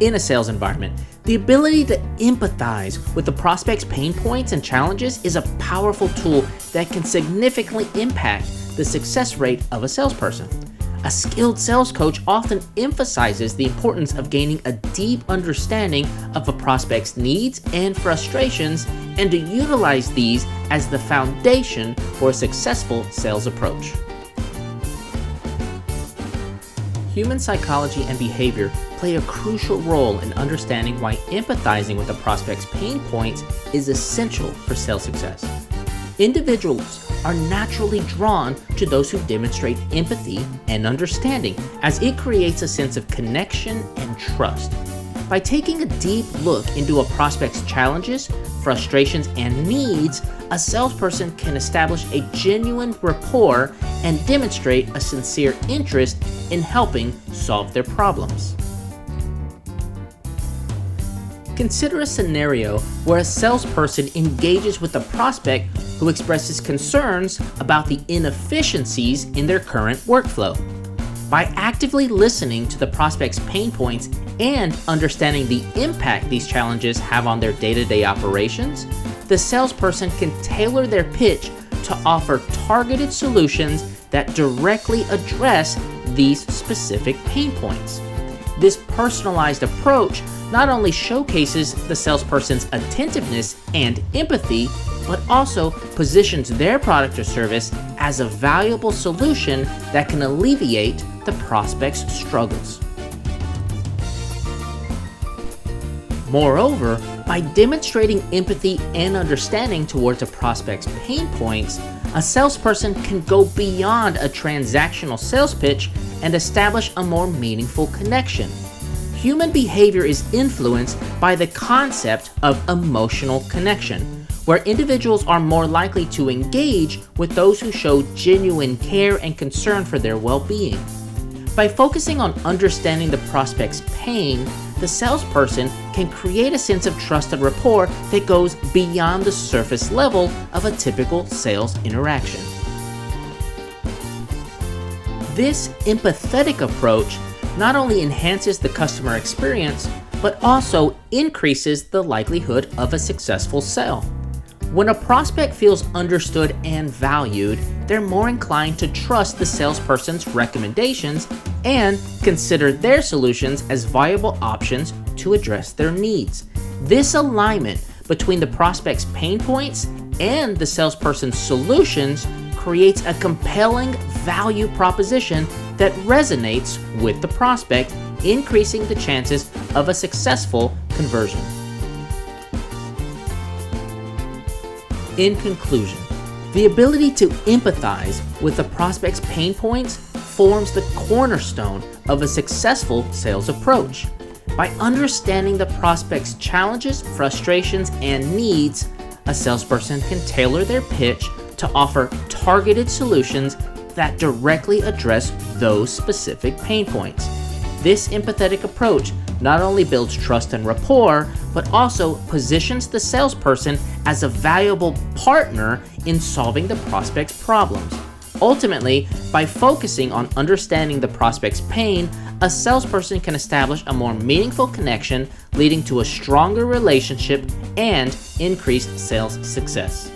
In a sales environment, the ability to empathize with the prospect's pain points and challenges is a powerful tool that can significantly impact the success rate of a salesperson. A skilled sales coach often emphasizes the importance of gaining a deep understanding of a prospect's needs and frustrations, and to utilize these as the foundation for a successful sales approach. Human psychology and behavior play a crucial role in understanding why empathizing with a prospect's pain points is essential for sales success. Individuals are naturally drawn to those who demonstrate empathy and understanding, as it creates a sense of connection and trust. By taking a deep look into a prospect's challenges, frustrations, and needs, a salesperson can establish a genuine rapport and demonstrate a sincere interest in helping solve their problems. Consider a scenario where a salesperson engages with a prospect who expresses concerns about the inefficiencies in their current workflow. By actively listening to the prospect's pain points and understanding the impact these challenges have on their day-to-day operations, the salesperson can tailor their pitch to offer targeted solutions that directly address these specific pain points. This personalized approach not only showcases the salesperson's attentiveness and empathy, but also positions their product or service as a valuable solution that can alleviate the prospect's struggles. Moreover, by demonstrating empathy and understanding towards a prospect's pain points, a salesperson can go beyond a transactional sales pitch and establish a more meaningful connection. Human behavior is influenced by the concept of emotional connection, where individuals are more likely to engage with those who show genuine care and concern for their well-being. By focusing on understanding the prospect's pain, the salesperson can create a sense of trust and rapport that goes beyond the surface level of a typical sales interaction. This empathetic approach not only enhances the customer experience, but also increases the likelihood of a successful sale. When a prospect feels understood and valued, they're more inclined to trust the salesperson's recommendations and consider their solutions as viable options to address their needs. This alignment between the prospect's pain points and the salesperson's solutions creates a compelling value proposition that resonates with the prospect, increasing the chances of a successful conversion. In conclusion, the ability to empathize with the prospect's pain points forms the cornerstone of a successful sales approach. By understanding the prospect's challenges, frustrations, and needs, a salesperson can tailor their pitch to offer targeted solutions that directly address those specific pain points. This empathetic approach not only builds trust and rapport, but also positions the salesperson as a valuable partner in solving the prospect's problems. Ultimately, by focusing on understanding the prospect's pain, a salesperson can establish a more meaningful connection, leading to a stronger relationship and increased sales success.